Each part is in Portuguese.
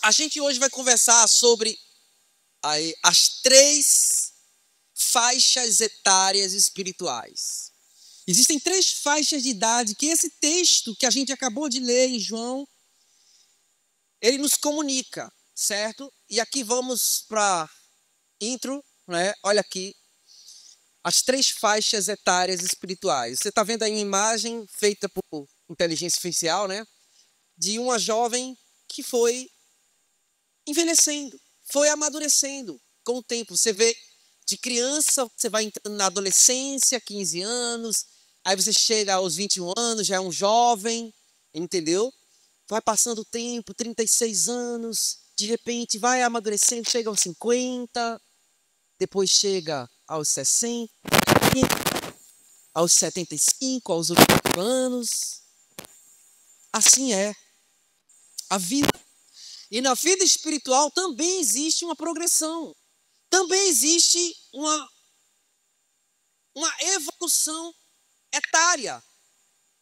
A gente hoje vai conversar sobre as 3 faixas etárias espirituais. Existem 3 faixas de idade que esse texto que a gente acabou de ler em João, ele nos comunica, certo? E aqui vamos para intro, né? Olha aqui, as 3 faixas etárias espirituais. Você está vendo aí uma imagem feita por inteligência artificial, né? De uma jovem que foi envelhecendo, foi amadurecendo com o tempo. Você vê de criança, você vai entrando na adolescência, 15 anos, aí você chega aos 21 anos, já é um jovem, entendeu? Vai passando o tempo, 36 anos, de repente vai amadurecendo, chega aos 50, depois chega aos 60, aos 75, aos 80 anos. Assim é a vida. E na vida espiritual também existe uma progressão. Também existe uma evolução etária.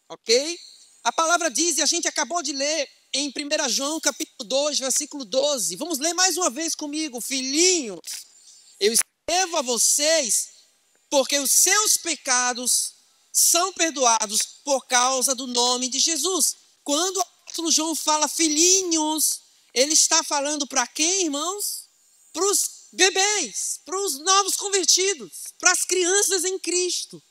Ok? A palavra diz, e a gente acabou de ler em 1 João capítulo 2, versículo 12. Vamos ler mais uma vez comigo. Filhinhos, eu escrevo a vocês porque os seus pecados são perdoados por causa do nome de Jesus. Quando o apóstolo João fala filhinhos, ele está falando para quem, irmãos? Para os bebês, para os novos convertidos, para as crianças em Cristo.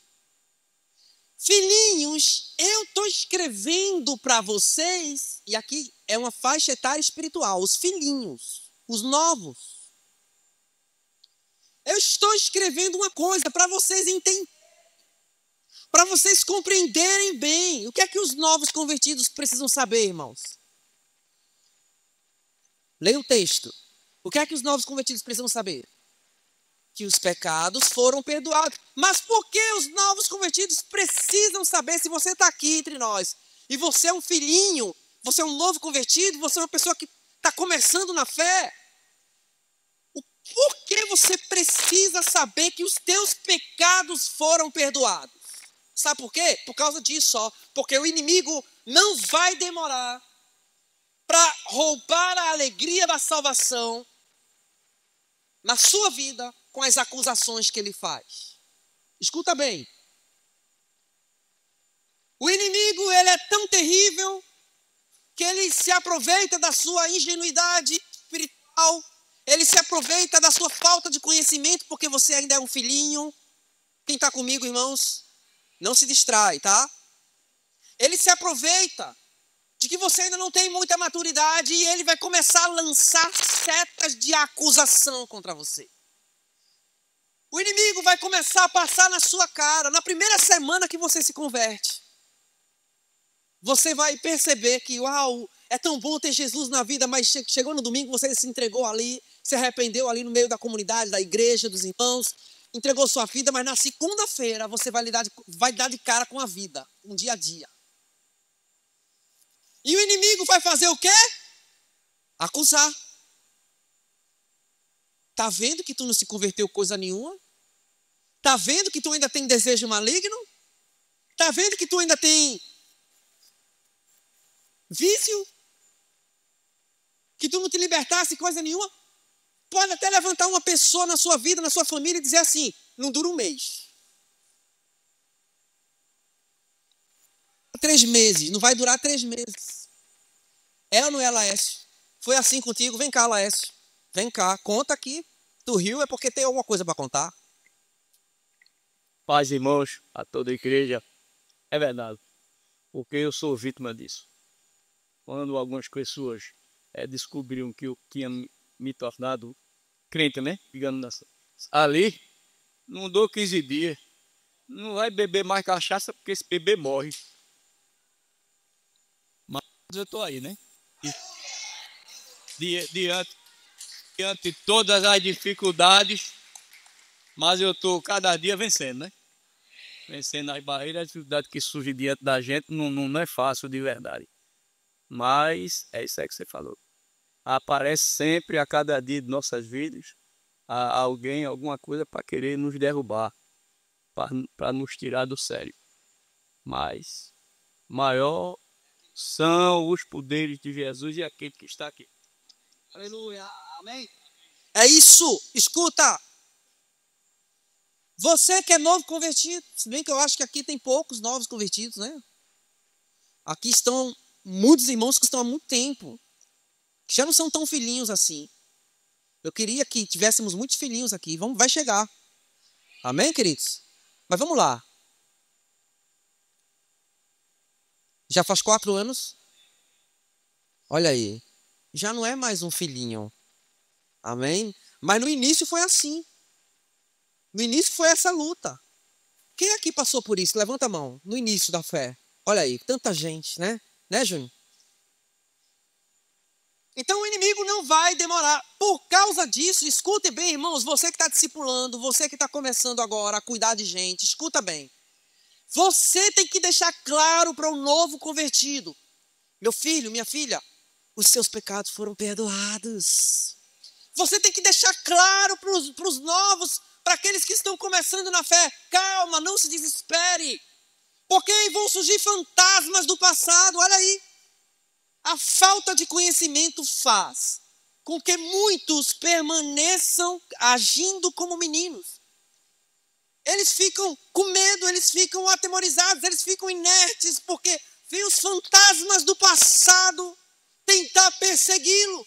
Filhinhos, eu estou escrevendo para vocês, e aqui é uma faixa etária espiritual, os filhinhos, os novos. Eu estou escrevendo uma coisa para vocês entenderem, para vocês compreenderem bem. O que é que os novos convertidos precisam saber, irmãos? Leia o texto. O que é que os novos convertidos precisam saber? Que os pecados foram perdoados. Mas por que os novos convertidos precisam saber? Se você está aqui entre nós e você é um filhinho, você é um novo convertido, você é uma pessoa que está começando na fé, por que você precisa saber que os teus pecados foram perdoados? Sabe por quê? Por causa disso, ó. Porque o inimigo não vai demorar para roubar a alegria da salvação na sua vida com as acusações que ele faz. Escuta bem. O inimigo, ele é tão terrível que ele se aproveita da sua ingenuidade espiritual, ele se aproveita da sua falta de conhecimento, porque você ainda é um filhinho. Quem está comigo, irmãos? Não se distrai, tá? Ele se aproveita de que você ainda não tem muita maturidade e ele vai começar a lançar setas de acusação contra você. O inimigo vai começar a passar na sua cara. Na primeira semana que você se converte, você vai perceber que, uau, é tão bom ter Jesus na vida, mas chegou no domingo, você se entregou ali, se arrependeu ali no meio da comunidade, da igreja, dos irmãos, entregou sua vida, mas na segunda-feira você vai dar de cara com a vida, um dia a dia. E o inimigo vai fazer o quê? Acusar. Tá vendo que tu não se converteu coisa nenhuma? Tá vendo que tu ainda tem desejo maligno? Tá vendo que tu ainda tem vício? Que tu não te libertasse coisa nenhuma? Pode até levantar uma pessoa na sua vida, na sua família e dizer assim, não dura um mês. 3 meses, não vai durar 3 meses. É ou não é, Laércio? Foi assim contigo? Vem cá, Laércio. Vem cá, conta aqui. Tu riu é porque tem alguma coisa para contar. Paz, irmãos, a toda a igreja. É verdade, porque eu sou vítima disso. Quando algumas pessoas descobriram que eu tinha me tornado crente, né? Ali, não dou 15 dias. Não vai beber mais cachaça porque esse bebê morre. Mas eu estou aí, né? Diante de todas as dificuldades, mas eu estou cada dia vencendo, né? Vencendo as barreiras, as dificuldades que surgem diante da gente, não é fácil de verdade. Mas é isso aí que você falou. Aparece sempre a cada dia de nossas vidas alguém, alguma coisa para querer nos derrubar, para nos tirar do sério. Mas maior são os poderes de Jesus e aquele que está aqui. Aleluia. Amém? É isso. Escuta. Você que é novo convertido, se bem que eu acho que aqui tem poucos novos convertidos, né? Aqui estão muitos irmãos que estão há muito tempo, que já não são tão filhinhos assim. Eu queria que tivéssemos muitos filhinhos aqui. Vai chegar. Amém, queridos? Mas vamos lá. Já faz 4 anos? Olha aí. Já não é mais um filhinho. Amém? Mas no início foi assim. No início foi essa luta. Quem aqui passou por isso? Levanta a mão. No início da fé. Olha aí, tanta gente, né? Né, Júnior? Então o inimigo não vai demorar. Por causa disso, escutem bem, irmãos, você que está discipulando, você que está começando agora a cuidar de gente, escuta bem. Você tem que deixar claro para o novo convertido. Meu filho, minha filha, os seus pecados foram perdoados. Você tem que deixar claro para os novos, para aqueles que estão começando na fé. Calma, não se desespere. Porque vão surgir fantasmas do passado, olha aí. A falta de conhecimento faz com que muitos permaneçam agindo como meninos. Eles ficam com medo, eles ficam atemorizados, eles ficam inertes, porque vêm os fantasmas do passado tentar persegui-lo.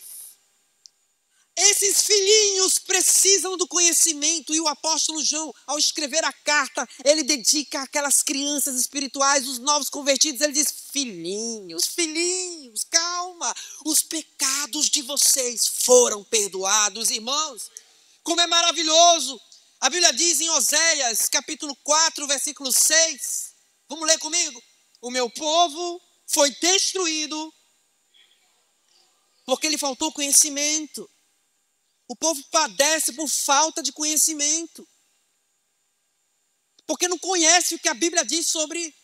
Esses filhinhos precisam do conhecimento, e o apóstolo João, ao escrever a carta, ele dedica àquelas crianças espirituais, os novos convertidos, ele diz: filhinhos, filhinhos, calma, os pecados de vocês foram perdoados, irmãos. Como é maravilhoso! A Bíblia diz em Oséias, capítulo 4, versículo 6, vamos ler comigo? O meu povo foi destruído porque lhe faltou conhecimento. O povo padece por falta de conhecimento. Porque não conhece o que a Bíblia diz sobre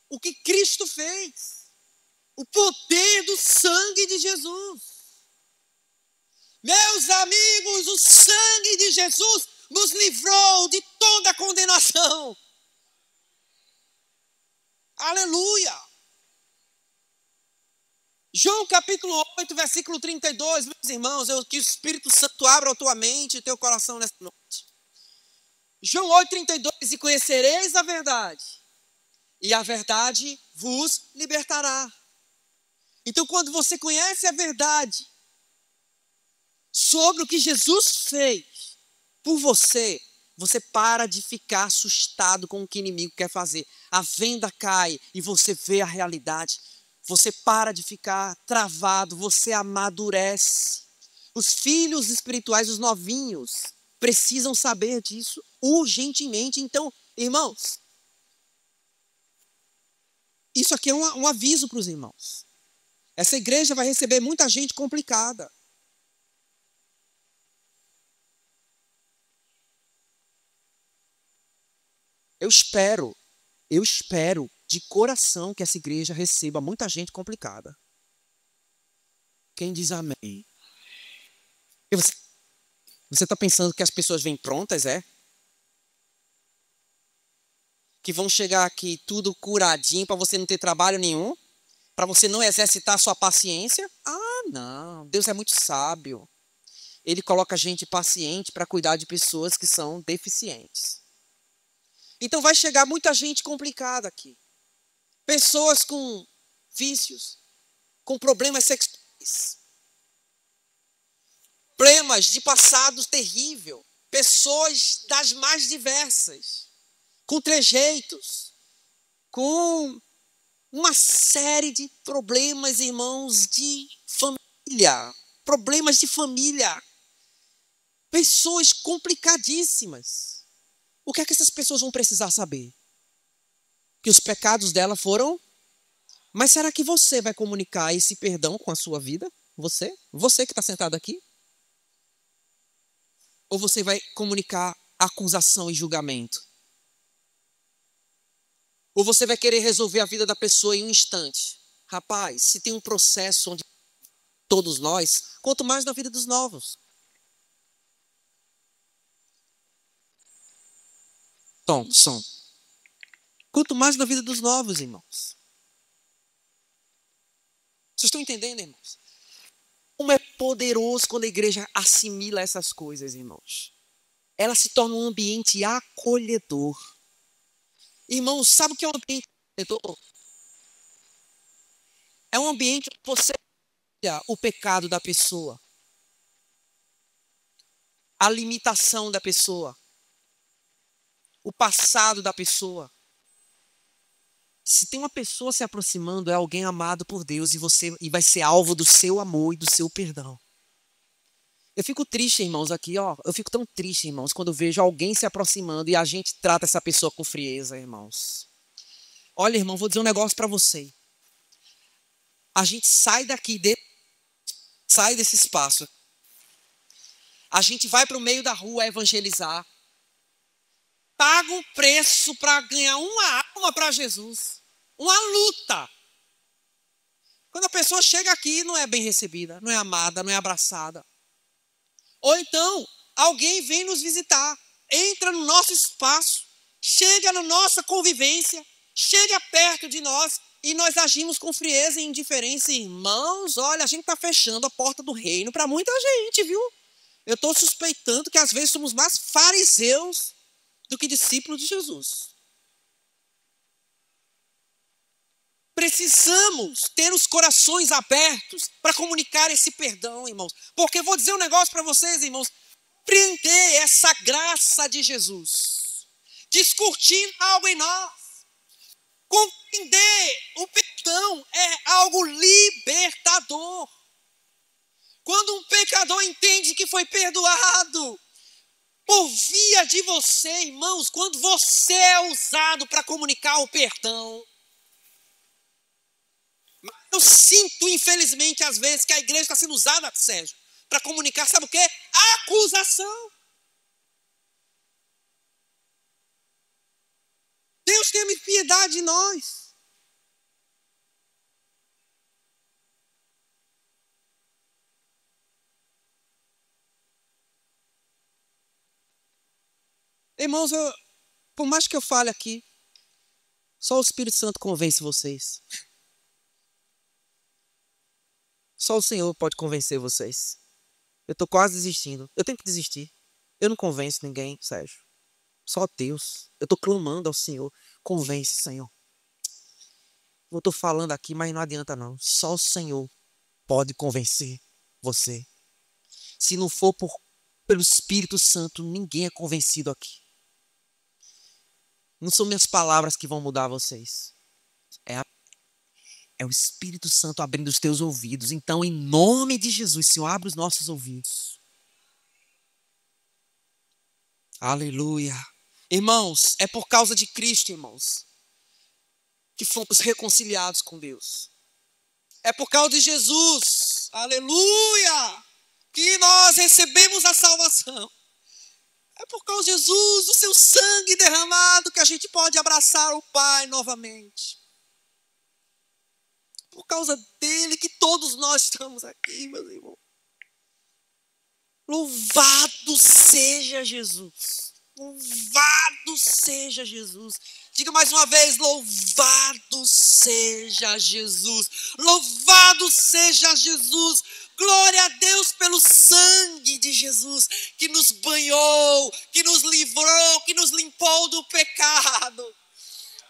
o que Cristo fez. O poder do sangue de Jesus. Meus amigos, o sangue de Jesus nos livrou de toda a condenação. Aleluia! João capítulo 8, versículo 32, meus irmãos, que o Espírito Santo abra a tua mente e teu coração nesta noite. João 8, 32, e conhecereis a verdade, e a verdade vos libertará. Então, quando você conhece a verdade sobre o que Jesus fez por você, você para de ficar assustado com o que o inimigo quer fazer. A venda cai e você vê a realidade. Você para de ficar travado, você amadurece. Os filhos espirituais, os novinhos, precisam saber disso urgentemente. Então, irmãos, isso aqui é um aviso para os irmãos. Essa igreja vai receber muita gente complicada. Eu espero de coração que essa igreja receba muita gente complicada. Quem diz amém? Você está pensando que as pessoas vêm prontas, é? Que vão chegar aqui tudo curadinho para você não ter trabalho nenhum? Para você não exercitar a sua paciência? Ah, não. Deus é muito sábio. Ele coloca gente paciente para cuidar de pessoas que são deficientes. Então vai chegar muita gente complicada aqui. Pessoas com vícios, com problemas sexuais, problemas de passado terrível, pessoas das mais diversas, com trejeitos, com uma série de problemas, irmãos, de família, problemas de família, pessoas complicadíssimas. O que é que essas pessoas vão precisar saber? Que os pecados dela foram... Mas será que você vai comunicar esse perdão com a sua vida? Você? Você que está sentado aqui? Ou você vai comunicar acusação e julgamento? Ou você vai querer resolver a vida da pessoa em um instante? Rapaz, se tem um processo onde todos nós, quanto mais na vida dos novos. Som. Quanto mais na vida dos novos, irmãos. Vocês estão entendendo, irmãos? Como é poderoso quando a igreja assimila essas coisas, irmãos. Ela se torna um ambiente acolhedor. Irmãos, sabe o que é um ambiente acolhedor? É um ambiente onde você olha o pecado da pessoa, a limitação da pessoa, o passado da pessoa. Se tem uma pessoa se aproximando, é alguém amado por Deus e vai ser alvo do seu amor e do seu perdão. Eu fico triste, irmãos, aqui, ó. Eu fico tão triste, irmãos, quando eu vejo alguém se aproximando e a gente trata essa pessoa com frieza, irmãos. Olha, irmão, vou dizer um negócio para você. A gente sai daqui, sai desse espaço. A gente vai para o meio da rua evangelizar. Paga um preço para ganhar uma alma para Jesus. Uma luta. Quando a pessoa chega aqui, não é bem recebida, não é amada, não é abraçada. Ou então, alguém vem nos visitar, entra no nosso espaço, chega na nossa convivência, chega perto de nós e nós agimos com frieza e indiferença. Irmãos, olha, a gente está fechando a porta do reino para muita gente, viu? Eu estou suspeitando que às vezes somos mais fariseus do que discípulos de Jesus. Precisamos ter os corações abertos para comunicar esse perdão, irmãos. Porque vou dizer um negócio para vocês, irmãos. Compreender essa graça de Jesus. Descortinar algo em nós. Compreender o perdão é algo libertador. Quando um pecador entende que foi perdoado por via de você, irmãos, quando você é usado para comunicar o perdão. Eu sinto, infelizmente, às vezes, que a igreja está sendo usada, Sérgio, para comunicar, sabe o quê? Acusação. Deus tenha piedade de nós. Irmãos, por mais que eu fale aqui, só o Espírito Santo convence vocês. Só o Senhor pode convencer vocês. Eu estou quase desistindo. Eu tenho que desistir. Eu não convenço ninguém, Sérgio. Só Deus. Eu estou clamando ao Senhor. Convence, Senhor. Eu estou falando aqui, mas não adianta não. Só o Senhor pode convencer você. Se não for pelo Espírito Santo, ninguém é convencido aqui. Não são minhas palavras que vão mudar vocês. É o Espírito Santo abrindo os teus ouvidos. Então, em nome de Jesus, Senhor, abre os nossos ouvidos. Aleluia. Irmãos, é por causa de Cristo, irmãos, que fomos reconciliados com Deus. É por causa de Jesus, aleluia, que nós recebemos a salvação. É por causa de Jesus, o seu sangue derramado, que a gente pode abraçar o Pai novamente. Por causa dele que todos nós estamos aqui, meus irmãos. Louvado seja Jesus. Louvado seja Jesus. Diga mais uma vez, louvado seja Jesus. Louvado seja Jesus. Glória a Deus pelo sangue de Jesus, que nos banhou, que nos livrou, que nos limpou do pecado.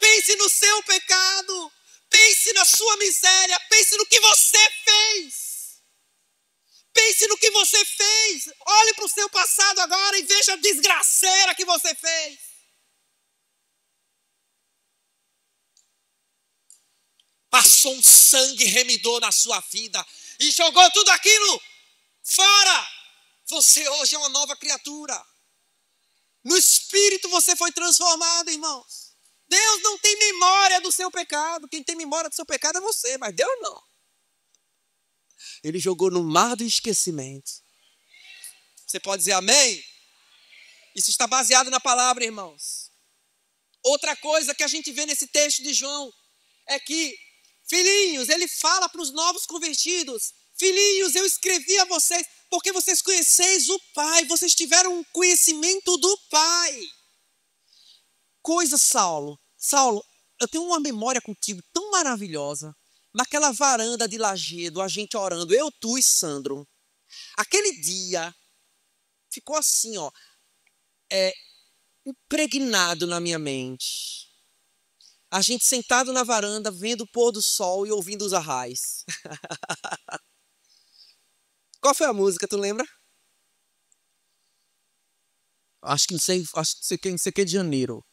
Pense no seu pecado. Pense na sua miséria, pense no que você fez. Pense no que você fez. Olhe para o seu passado agora e veja a desgraceira que você fez. Passou um sangue remidor na sua vida e jogou tudo aquilo fora. Você hoje é uma nova criatura. No Espírito você foi transformado, irmãos. Deus não tem memória do seu pecado. Quem tem memória do seu pecado é você, mas Deus não. Ele jogou no mar do esquecimento. Você pode dizer amém? Isso está baseado na palavra, irmãos. Outra coisa que a gente vê nesse texto de João é que, filhinhos, ele fala para os novos convertidos: filhinhos, eu escrevi a vocês porque vocês conheceis o Pai, vocês tiveram um conhecimento do Pai. Coisa, Saulo, eu tenho uma memória contigo tão maravilhosa. naquela varanda de Lajedo, a gente orando, eu, tu e Sandro. Aquele dia ficou assim, ó, impregnado na minha mente. A gente sentado na varanda, vendo o pôr do sol e ouvindo os arrais. Qual foi a música, tu lembra? Acho que não sei, não sei que é de janeiro.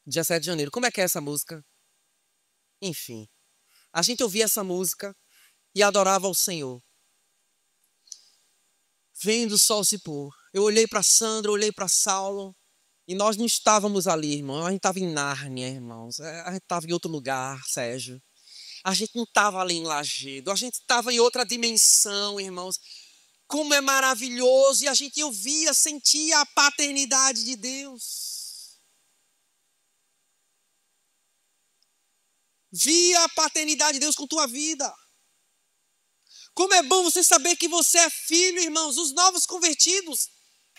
Dia 7 de janeiro. Como é que é essa música? Enfim, a gente ouvia essa música e adorava ao Senhor. Vendo o sol se pôr. Eu olhei para Sandra, olhei para Saulo, e nós não estávamos ali, irmão. A gente estava em Nárnia, irmãos. A gente estava em outro lugar, Sérgio. A gente não estava ali em Lajedo. A gente estava em outra dimensão, irmãos. Como é maravilhoso. E a gente ouvia, sentia a paternidade de Deus. Via a paternidade de Deus com tua vida. Como é bom você saber que você é filho, irmãos. Os novos convertidos,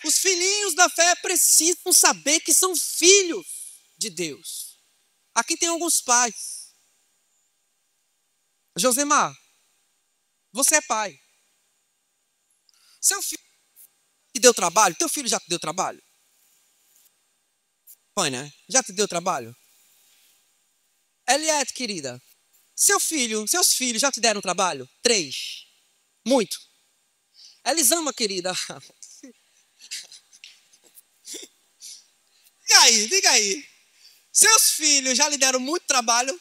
os filhinhos da fé precisam saber que são filhos de Deus. Aqui tem alguns pais. Josemar, você é pai. Seu filho te deu trabalho? Teu filho já te deu trabalho? Foi, né? Já te deu trabalho? Eliette, querida, seus filhos já te deram trabalho? 3. Muito. Elisama, querida. Diga aí. Seus filhos já lhe deram muito trabalho?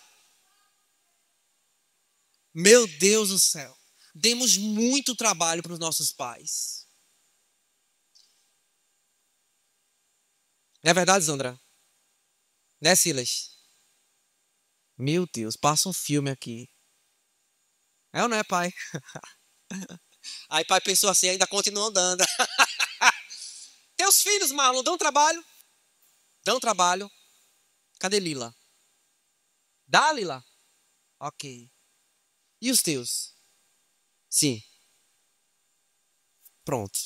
Meu Deus do céu. Demos muito trabalho para os nossos pais. Não é verdade, Zandra? Né, Silas? Meu Deus, passa um filme aqui. É ou não é, pai? Aí pai pensou assim, ainda continua andando. Teus filhos, Marlon, dão trabalho? Dão trabalho. Cadê Lila? Dá, Lila? Ok. E os teus? Sim. Pronto.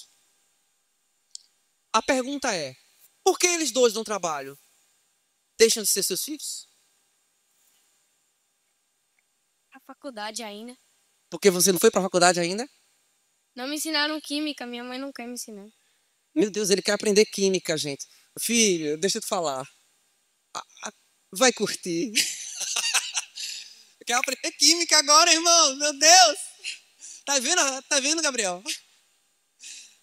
A pergunta é, por que eles dois dão trabalho? Deixam de ser seus filhos? A faculdade ainda. Porque você não foi para a faculdade ainda? Não me ensinaram química, minha mãe não quer me ensinar. Meu Deus, ele quer aprender química, gente. Filho, deixa eu te falar. Vai curtir. Quer aprender química agora, irmão? Meu Deus. Tá vendo, Gabriel?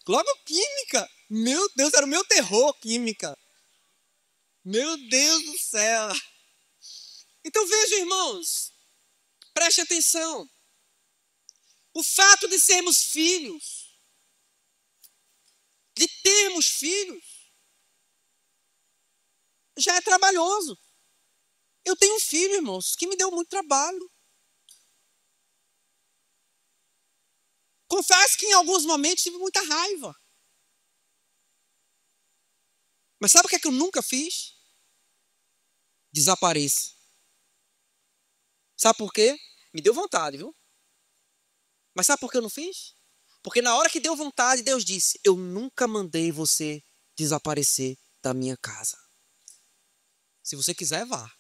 Logo química. Meu Deus, era o meu terror, química. Meu Deus do céu. Então veja, irmãos. Preste atenção. O fato de sermos filhos, de termos filhos, já é trabalhoso. Eu tenho um filho, irmãos, que me deu muito trabalho. Confesso que em alguns momentos tive muita raiva. Mas sabe o que é que eu nunca fiz? Desapareça. Sabe por quê? Me deu vontade, viu? Mas sabe por que eu não fiz? Porque na hora que deu vontade, Deus disse, eu nunca mandei você desaparecer da minha casa. Se você quiser, vá.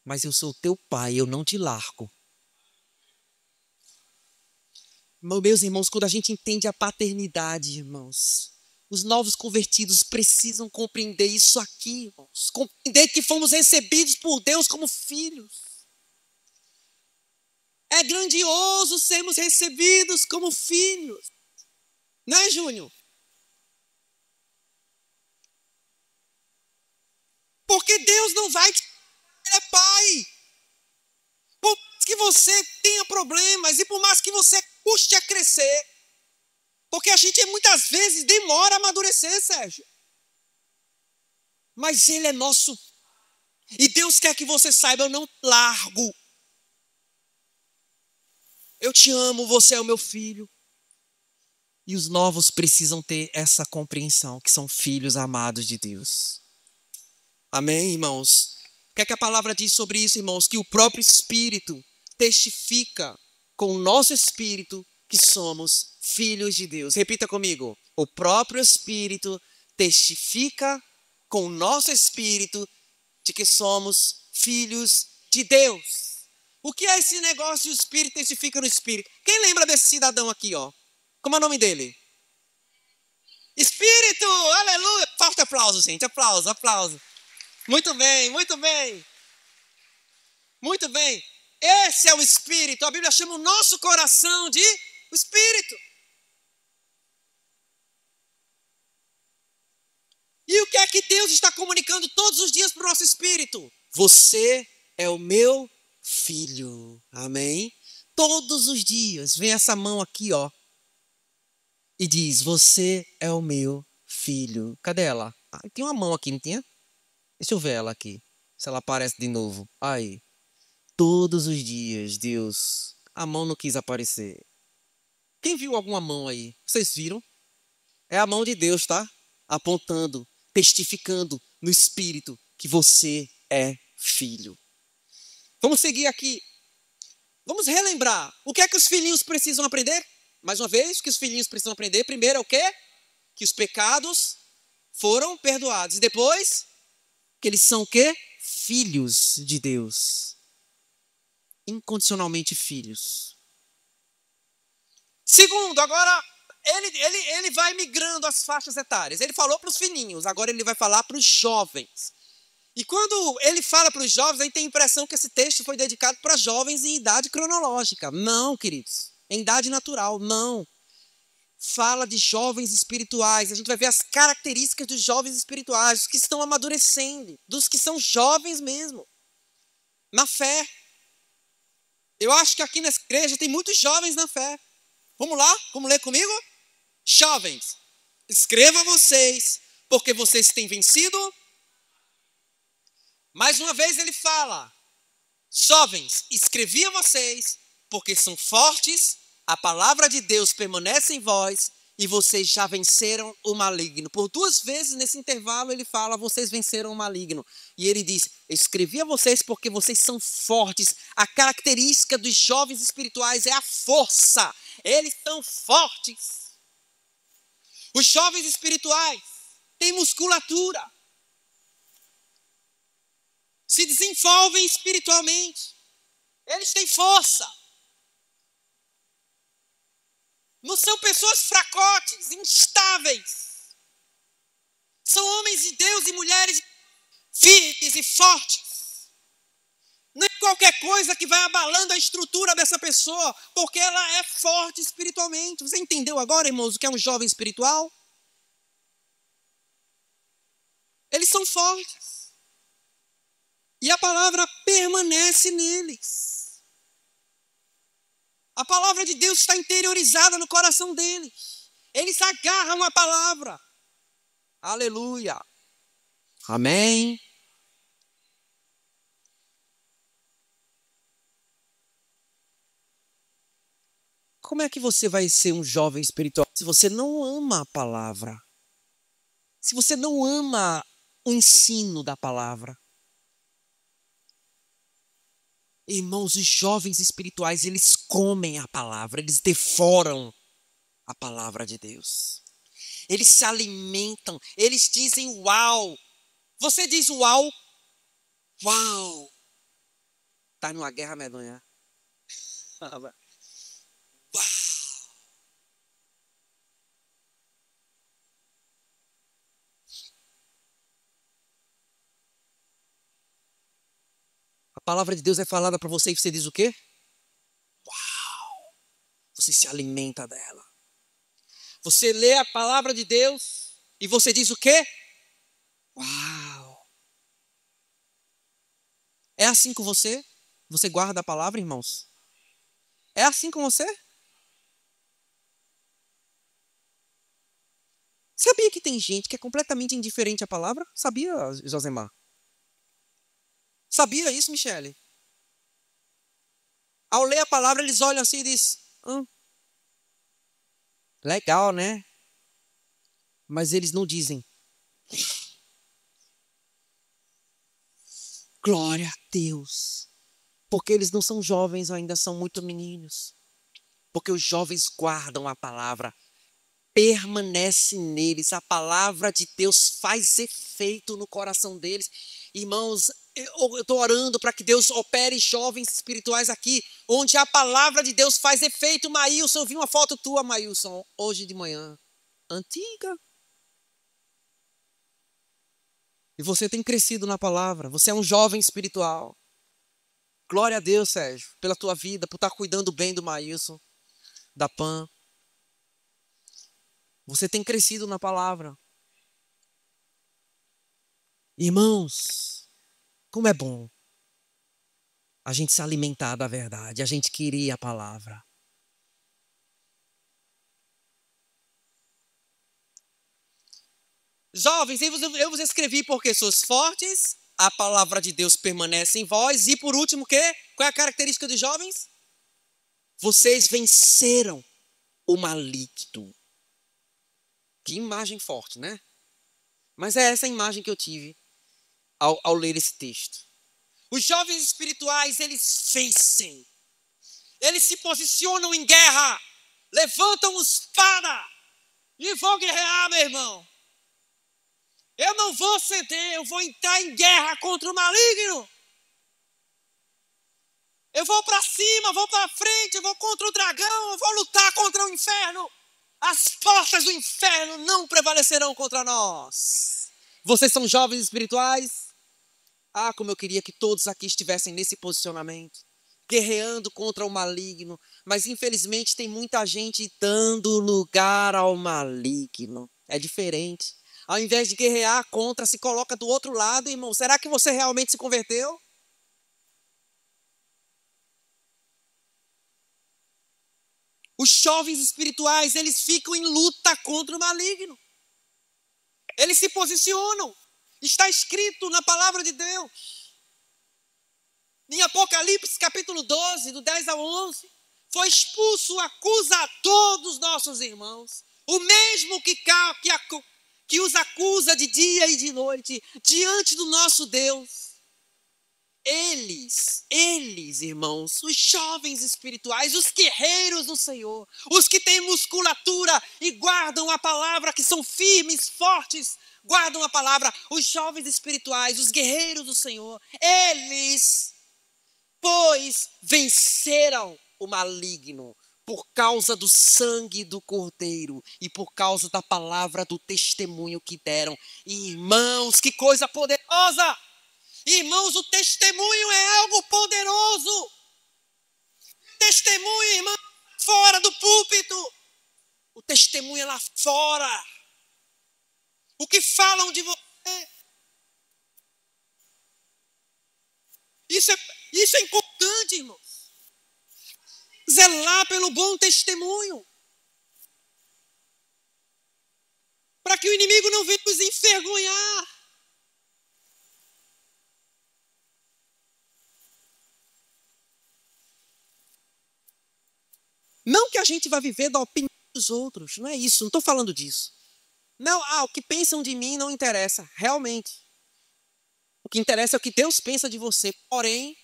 Mas eu sou teu pai, eu não te largo. Meus irmãos, quando a gente entende a paternidade, irmãos, os novos convertidos precisam compreender isso aqui, irmãos. Compreender que fomos recebidos por Deus como filhos. É grandioso sermos recebidos como filhos. Não é, Júnior? Porque Deus não vai te... Ele é pai. Por mais que você tenha problemas e por mais que você custe a crescer, porque a gente muitas vezes demora a amadurecer, Sérgio. Mas Ele é nosso. E Deus quer que você saiba, eu não largo. Eu te amo, você é o meu filho. E os novos precisam ter essa compreensão, que são filhos amados de Deus. Amém, irmãos? O que é que a palavra diz sobre isso, irmãos? Que o próprio Espírito testifica com o nosso Espírito que somos filhos de Deus. Repita comigo. O próprio Espírito testifica com o nosso Espírito de que somos filhos de Deus. O que é esse negócio de o Espírito testifica no Espírito? Quem lembra desse cidadão aqui, ó? Como é o nome dele? Espírito! Aleluia! Forte aplauso, gente. Aplauso, aplauso. Muito bem, muito bem. Muito bem. Esse é o Espírito. A Bíblia chama o nosso coração de o Espírito. E o que é que Deus está comunicando todos os dias para o nosso espírito? Você é o meu filho. Amém? Todos os dias vem essa mão aqui, ó. E diz, você é o meu filho. Cadê ela? Ah, tem uma mão aqui, não tinha? Deixa eu ver ela aqui. Se ela aparece de novo. Aí. Todos os dias, Deus. A mão não quis aparecer. Quem viu alguma mão aí? Vocês viram? É a mão de Deus, tá? Apontando, testificando no Espírito que você é filho. Vamos seguir aqui. Vamos relembrar. O que é que os filhinhos precisam aprender? Mais uma vez, o que os filhinhos precisam aprender? Primeiro é o quê? Que os pecados foram perdoados. E depois, que eles são o quê? Filhos de Deus. Incondicionalmente filhos. Segundo, agora ele vai migrando as faixas etárias. Ele falou para os filhinhos, agora ele vai falar para os jovens. E quando ele fala para os jovens, a gente tem a impressão que esse texto foi dedicado para jovens em idade cronológica. Não, queridos. Em idade natural, não. Fala de jovens espirituais. A gente vai ver as características dos jovens espirituais, dos que estão amadurecendo, dos que são jovens mesmo, na fé. Eu acho que aqui nessa igreja tem muitos jovens na fé. Vamos lá? Vamos ler comigo? Jovens, escreva vocês, porque vocês têm vencido. Mais uma vez ele fala, jovens, escrevi a vocês, porque são fortes, a palavra de Deus permanece em vós, e vocês já venceram o maligno. Por duas vezes nesse intervalo ele fala, vocês venceram o maligno. E ele diz, escrevi a vocês porque vocês são fortes. A característica dos jovens espirituais é a força. Eles são fortes. Os jovens espirituais têm musculatura. Se desenvolvem espiritualmente. Eles têm força. Não são pessoas fracotes, instáveis. São homens de Deus e mulheres firmes e fortes. Não é qualquer coisa que vai abalando a estrutura dessa pessoa, porque ela é forte espiritualmente. Você entendeu agora, irmãos, o que é um jovem espiritual? Eles são fortes. E a palavra permanece neles. A palavra de Deus está interiorizada no coração deles. Eles agarram a palavra. Aleluia. Amém. Como é que você vai ser um jovem espiritual se você não ama a palavra? Se você não ama o ensino da palavra? Irmãos, os jovens espirituais, eles comem a palavra, eles devoram a palavra de Deus. Eles se alimentam, eles dizem uau. Você diz uau? Uau. Tá numa guerra medonha. Uau. A palavra de Deus é falada para você e você diz o quê? Uau! Você se alimenta dela. Você lê a palavra de Deus e você diz o quê? Uau! É assim com você? Você guarda a palavra, irmãos? É assim com você? Sabia que tem gente que é completamente indiferente à palavra? Sabia, Josemar? Sabia isso, Michele? Ao ler a palavra, eles olham assim e dizem, legal, né? Mas eles não dizem, glória a Deus. Porque eles não são jovens, ainda são muito meninos. Porque os jovens guardam a palavra, permanece neles. A palavra de Deus faz efeito no coração deles. Irmãos, eu estou orando para que Deus opere jovens espirituais aqui, onde a palavra de Deus faz efeito. Maílson, eu vi uma foto tua, Maílson, hoje de manhã. Antiga. E você tem crescido na palavra. Você é um jovem espiritual. Glória a Deus, Sérgio, pela tua vida, por estar cuidando bem do Maílson, da Pan. Você tem crescido na palavra. Irmãos, como é bom a gente se alimentar da verdade, a gente querer a palavra. Jovens, eu vos escrevi porque sois fortes, a palavra de Deus permanece em vós. E por último, o quê? Qual é a característica dos jovens? Vocês venceram o maligno. Que imagem forte, né? Mas é essa imagem que eu tive ao ler esse texto. Os jovens espirituais, eles vencem. Eles se posicionam em guerra. Levantam espada. E vão guerrear, meu irmão. Eu não vou ceder, eu vou entrar em guerra contra o maligno. Eu vou para cima, vou para frente, eu vou contra o dragão, eu vou lutar contra o inferno. As portas do inferno não prevalecerão contra nós. Vocês são jovens espirituais? Ah, como eu queria que todos aqui estivessem nesse posicionamento, guerreando contra o maligno. Mas infelizmente tem muita gente dando lugar ao maligno. É diferente. Ao invés de guerrear contra, se coloca do outro lado, irmão. Será que você realmente se converteu? Os jovens espirituais, eles ficam em luta contra o maligno. Eles se posicionam. Está escrito na palavra de Deus. Em Apocalipse, capítulo 12, do 10 ao 11, foi expulso o acusador dos nossos irmãos. O mesmo que os acusa de dia e de noite, diante do nosso Deus. Eles, irmãos, os jovens espirituais, os guerreiros do Senhor, os que têm musculatura e guardam a palavra, que são firmes, fortes, guardam a palavra, os jovens espirituais, os guerreiros do Senhor, eles, pois, venceram o maligno por causa do sangue do Cordeiro e por causa da palavra do testemunho que deram. Irmãos, que coisa poderosa! Irmãos, o testemunho é algo poderoso. Testemunho, irmão, fora do púlpito. O testemunho é lá fora. O que falam de você. Isso é importante, irmãos. Zelar pelo bom testemunho. Para que o inimigo não venha nos envergonhar. Não que a gente vai viver da opinião dos outros, não é isso, não estou falando disso. Não, o que pensam de mim não interessa, realmente. O que interessa é o que Deus pensa de você. Porém,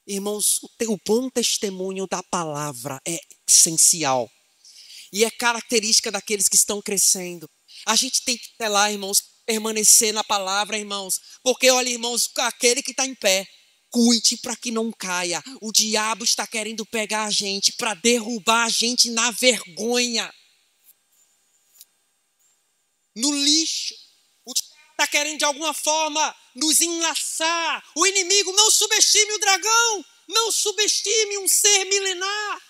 irmãos, o bom testemunho da palavra é essencial. E é característica daqueles que estão crescendo. A gente tem que ter lá, irmãos, permanecer na palavra, irmãos. Porque, olha, irmãos, aquele que está em pé, cuide para que não caia. O diabo está querendo pegar a gente para derrubar a gente na vergonha. No lixo. O diabo está querendo de alguma forma nos enlaçar. O inimigo, não subestime o dragão. Não subestime um ser milenar.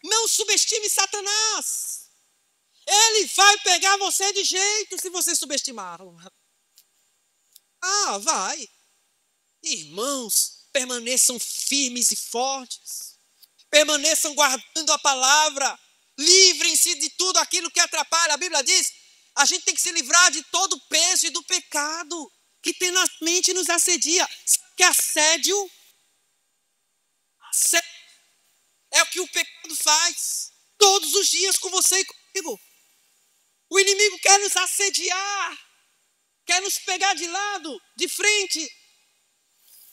Não subestime Satanás. Ele vai pegar você de jeito se você subestimá-lo. Vai. Irmãos, permaneçam firmes e fortes. Permaneçam guardando a palavra. Livrem-se de tudo aquilo que atrapalha. A Bíblia diz, a gente tem que se livrar de todo o peso e do pecado que tenazmente nos assedia. Que assédio é o que o pecado faz todos os dias com você e comigo. O inimigo quer nos assediar, quer nos pegar de lado, de frente,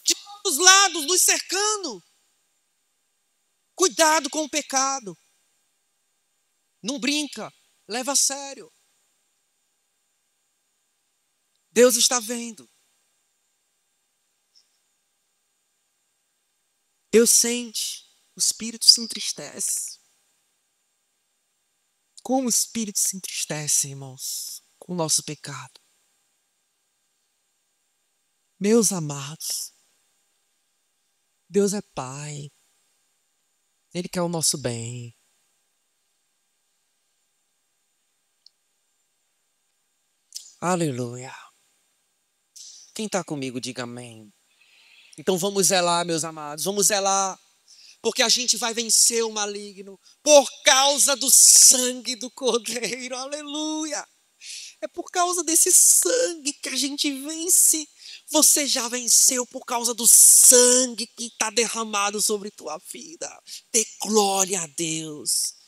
de todos os lados, nos cercando. Cuidado com o pecado. Não brinca, leva a sério. Deus está vendo. Deus sente, o Espírito se entristece. Como o Espírito se entristece, irmãos, com o nosso pecado. Meus amados, Deus é Pai. Ele quer o nosso bem. Aleluia. Quem está comigo, diga amém. Então vamos zelar, meus amados, vamos zelar, porque a gente vai vencer o maligno por causa do sangue do Cordeiro. Aleluia. É por causa desse sangue que a gente vence. Você já venceu por causa do sangue que está derramado sobre tua vida. Dê glória a Deus.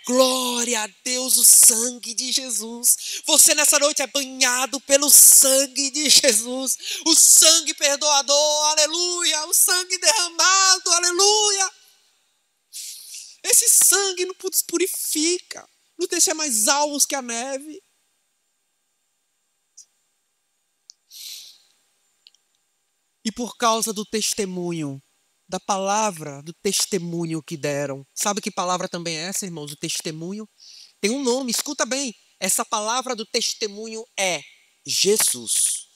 Glória a Deus, o sangue de Jesus. Você nessa noite é banhado pelo sangue de Jesus. O sangue perdoador, aleluia. O sangue derramado, aleluia. Esse sangue nos purifica, nos deixa mais alvos que a neve. E por causa do testemunho, da palavra, do testemunho que deram. Sabe que palavra também é essa, irmãos? O testemunho tem um nome, escuta bem. Essa palavra do testemunho é Jesus.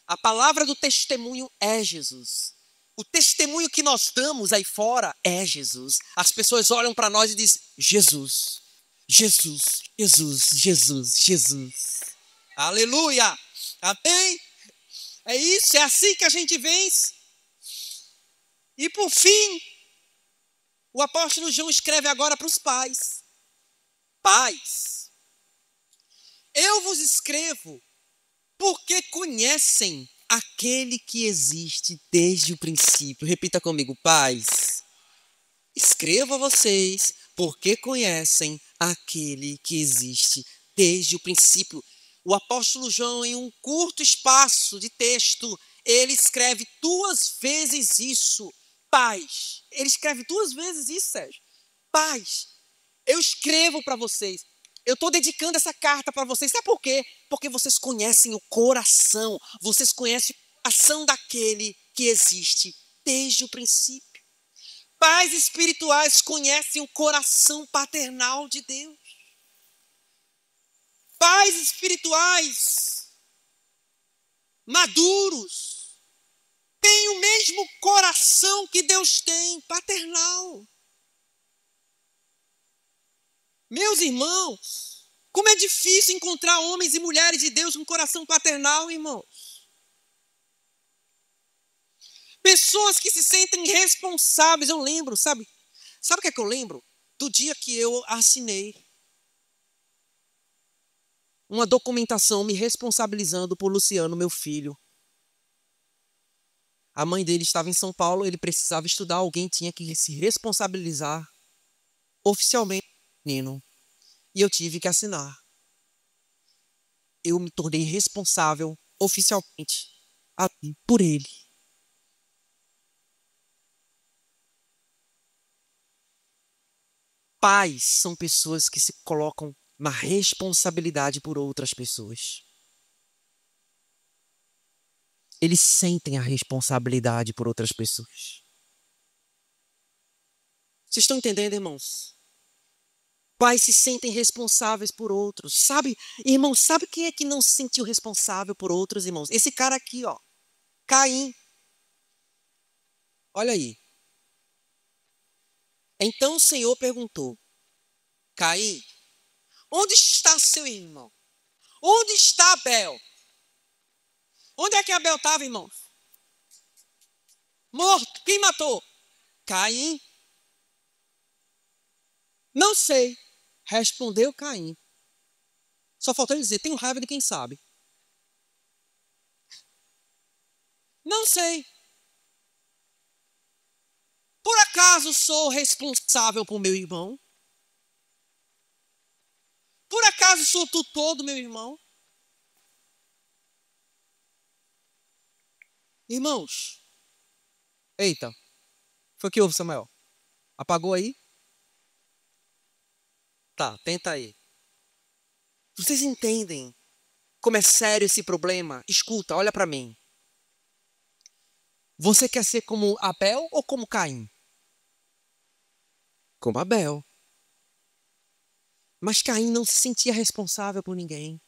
A palavra do testemunho é Jesus. O testemunho que nós damos aí fora é Jesus. As pessoas olham para nós e dizem, Jesus, Jesus, Jesus, Jesus, Jesus. Aleluia! Amém? É isso, é assim que a gente vence. E por fim, o apóstolo João escreve agora para os pais. Pais, eu vos escrevo porque conhecem aquele que existe desde o princípio. Repita comigo, pais. Escrevo a vocês porque conhecem aquele que existe desde o princípio. O apóstolo João, em um curto espaço de texto, ele escreve 2 vezes isso. Pais, ele escreve 2 vezes isso, Sérgio. Pais, eu escrevo para vocês. Eu estou dedicando essa carta para vocês. Sabe por quê? Porque vocês conhecem o coração. Vocês conhecem a ação daquele que existe desde o princípio. Pais espirituais conhecem o coração paternal de Deus. Pais espirituais, maduros, têm o mesmo coração que Deus tem, paternal. Meus irmãos, como é difícil encontrar homens e mulheres de Deus com coração paternal, irmãos. Pessoas que se sentem responsáveis. Eu lembro, sabe o que é que eu lembro? Do dia que eu assinei uma documentação me responsabilizando por Luciano, meu filho. A mãe dele estava em São Paulo, ele precisava estudar, alguém tinha que se responsabilizar oficialmente pelo menino. E eu tive que assinar. Eu me tornei responsável oficialmente por ele. Pais são pessoas que se colocam na responsabilidade por outras pessoas. Eles sentem a responsabilidade por outras pessoas. Vocês estão entendendo, irmãos? Pais se sentem responsáveis por outros. Sabe, irmãos, sabe quem é que não se sentiu responsável por outros, irmãos? Esse cara aqui, ó, Caim. Olha aí. Então o Senhor perguntou, Caim, onde está seu irmão? Onde está Abel? Onde é que Abel estava, irmãos? Morto. Quem matou? Caim. Não sei. Respondeu Caim. Só faltou ele dizer, tenho raiva de quem sabe. Não sei. Por acaso sou responsável por meu irmão? Por acaso sou tutor do meu irmão? Irmãos, eita, foi o que houve, Samuel? Apagou aí? Tá, tenta aí. Vocês entendem como é sério esse problema? Escuta, olha para mim. Você quer ser como Abel ou como Caim? Como Abel. Mas Caim não se sentia responsável por ninguém.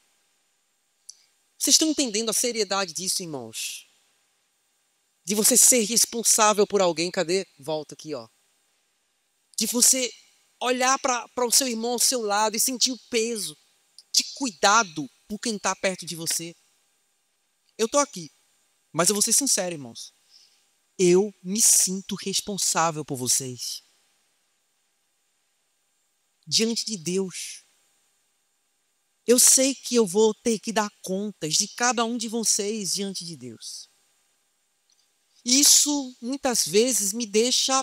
Vocês estão entendendo a seriedade disso, irmãos? De você ser responsável por alguém. Cadê? Volta aqui, ó. De você olhar para o seu irmão ao seu lado e sentir o peso de cuidado por quem está perto de você. Eu estou aqui, mas eu vou ser sincero, irmãos. Eu me sinto responsável por vocês. Diante de Deus. Eu sei que eu vou ter que dar contas de cada um de vocês diante de Deus. Isso, muitas vezes, me deixa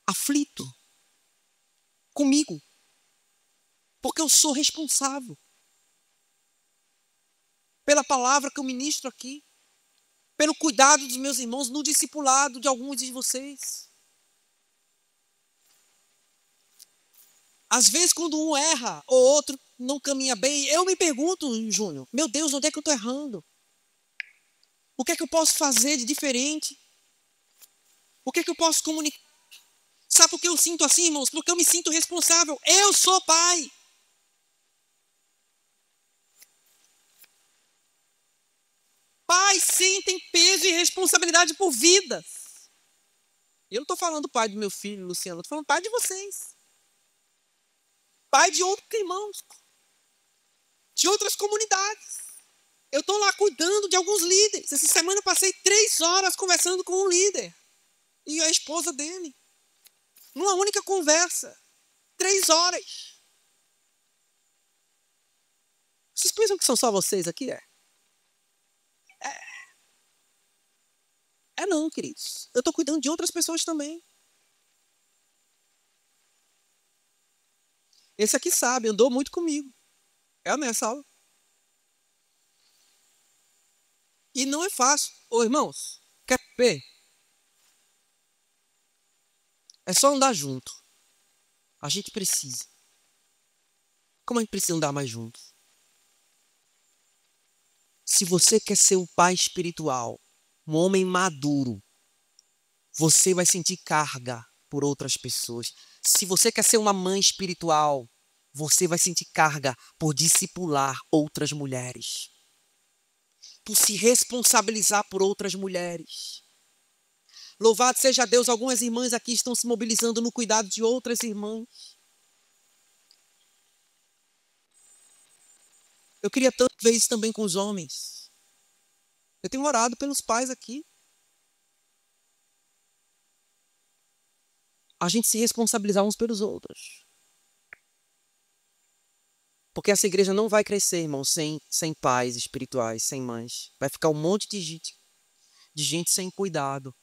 aflito comigo. Porque eu sou responsável pela palavra que eu ministro aqui, pelo cuidado dos meus irmãos, no discipulado de alguns de vocês. Às vezes, quando um erra ou outro não caminha bem, eu me pergunto, Júnior, meu Deus, onde é que eu estou errando? O que é que eu posso fazer de diferente? O que é que eu posso comunicar? Sabe por que eu sinto assim, irmãos? Porque eu me sinto responsável. Eu sou pai. Pais sentem peso e responsabilidade por vidas. E eu não estou falando pai do meu filho, Luciano. Eu estou falando pai de vocês. Pai de outros irmãos. De outras comunidades. Eu estou lá cuidando de alguns líderes. Essa semana eu passei 3 horas conversando com um líder. E a esposa dele. Numa única conversa. 3 horas. Vocês pensam que são só vocês aqui? É não, queridos. Eu estou cuidando de outras pessoas também. Esse aqui sabe, andou muito comigo. É nessa aula. E não é fácil. Ô, irmãos, quer ver? É só andar junto. A gente precisa. Como a gente precisa andar mais juntos? Se você quer ser um pai espiritual, um homem maduro, você vai sentir carga por outras pessoas. Se você quer ser uma mãe espiritual, você vai sentir carga por discipular outras mulheres. Por se responsabilizar por outras mulheres. Louvado seja Deus, algumas irmãs aqui estão se mobilizando no cuidado de outras irmãs. Eu queria tanto ver isso também com os homens. Eu tenho orado pelos pais aqui. A gente se responsabilizar uns pelos outros. Porque essa igreja não vai crescer, irmão, sem pais espirituais, sem mães. Vai ficar um monte de gente sem cuidado.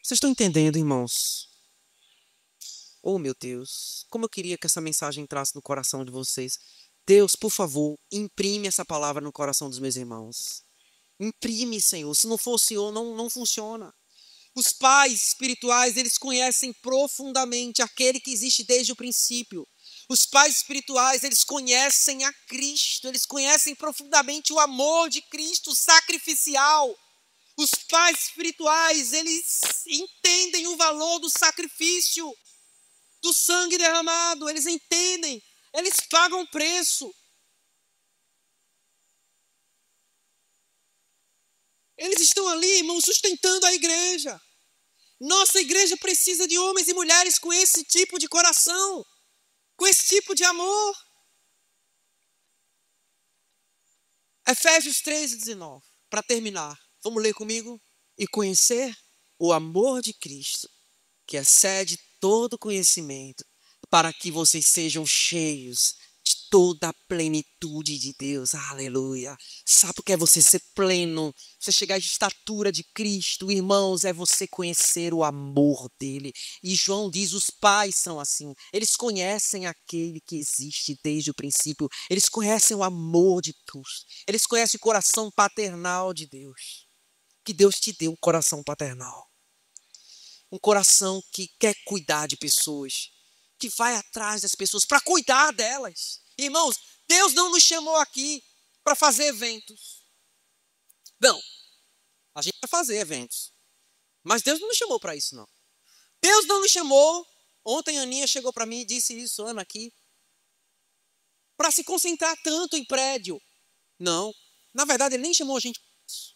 Vocês estão entendendo, irmãos? Oh, meu Deus. Como eu queria que essa mensagem entrasse no coração de vocês. Deus, por favor, imprime essa palavra no coração dos meus irmãos. Imprime, Senhor. Se não for o Senhor, não funciona. Os pais espirituais, eles conhecem profundamente aquele que existe desde o princípio. Os pais espirituais, eles conhecem a Cristo. Eles conhecem profundamente o amor de Cristo sacrificial. Os pais espirituais, eles entendem o valor do sacrifício, do sangue derramado. Eles entendem. Eles pagam preço. Eles estão ali, irmão, sustentando a igreja. Nossa igreja precisa de homens e mulheres com esse tipo de coração, com esse tipo de amor. Efésios 3:19, para terminar. Vamos ler comigo? E conhecer o amor de Cristo, que excede todo conhecimento, para que vocês sejam cheios de toda a plenitude de Deus. Aleluia. Sabe o que é você ser pleno? Você chegar à estatura de Cristo, irmãos, é você conhecer o amor dele. E João diz, os pais são assim. Eles conhecem aquele que existe desde o princípio. Eles conhecem o amor de Deus. Eles conhecem o coração paternal de Deus. Que Deus te deu um coração paternal. Um coração que quer cuidar de pessoas. Que vai atrás das pessoas para cuidar delas. Irmãos, Deus não nos chamou aqui para fazer eventos. Não. A gente vai fazer eventos. Mas Deus não nos chamou para isso, não. Deus não nos chamou. Ontem a Aninha chegou para mim e disse isso, Ana, aqui. Para se concentrar tanto em prédio. Não. Na verdade, Ele nem chamou a gente para isso.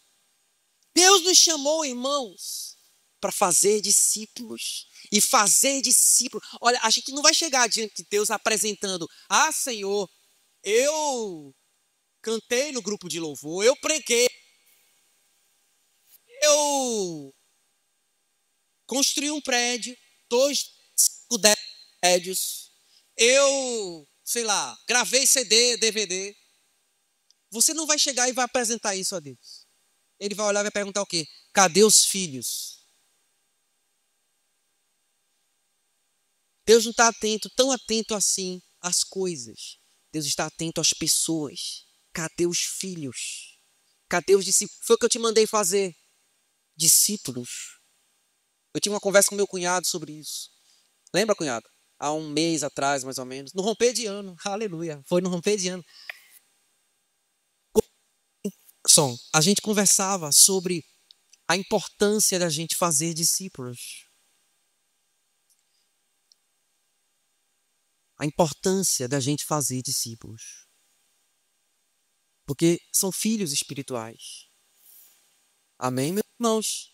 Deus nos chamou, irmãos, para fazer discípulos. E fazer discípulos. Olha, a gente não vai chegar diante de Deus apresentando: ah, Senhor, eu cantei no grupo de louvor, eu preguei, eu construí um prédio, 2, 5, 10 prédios, eu, sei lá, gravei CD, DVD. Você não vai chegar e vai apresentar isso a Deus. Ele vai olhar e vai perguntar o quê? Cadê os filhos? Deus não está atento, tão atento assim às coisas. Deus está atento às pessoas. Cadê os filhos? Cadê os discípulos? Foi o que eu te mandei fazer. Discípulos. Eu tive uma conversa com meu cunhado sobre isso. Lembra, cunhado? Há um mês atrás, mais ou menos. No romper de ano. Aleluia. Foi no romper de ano. A gente conversava sobre a importância da gente fazer discípulos. A importância da gente fazer discípulos. Porque são filhos espirituais. Amém, meus irmãos?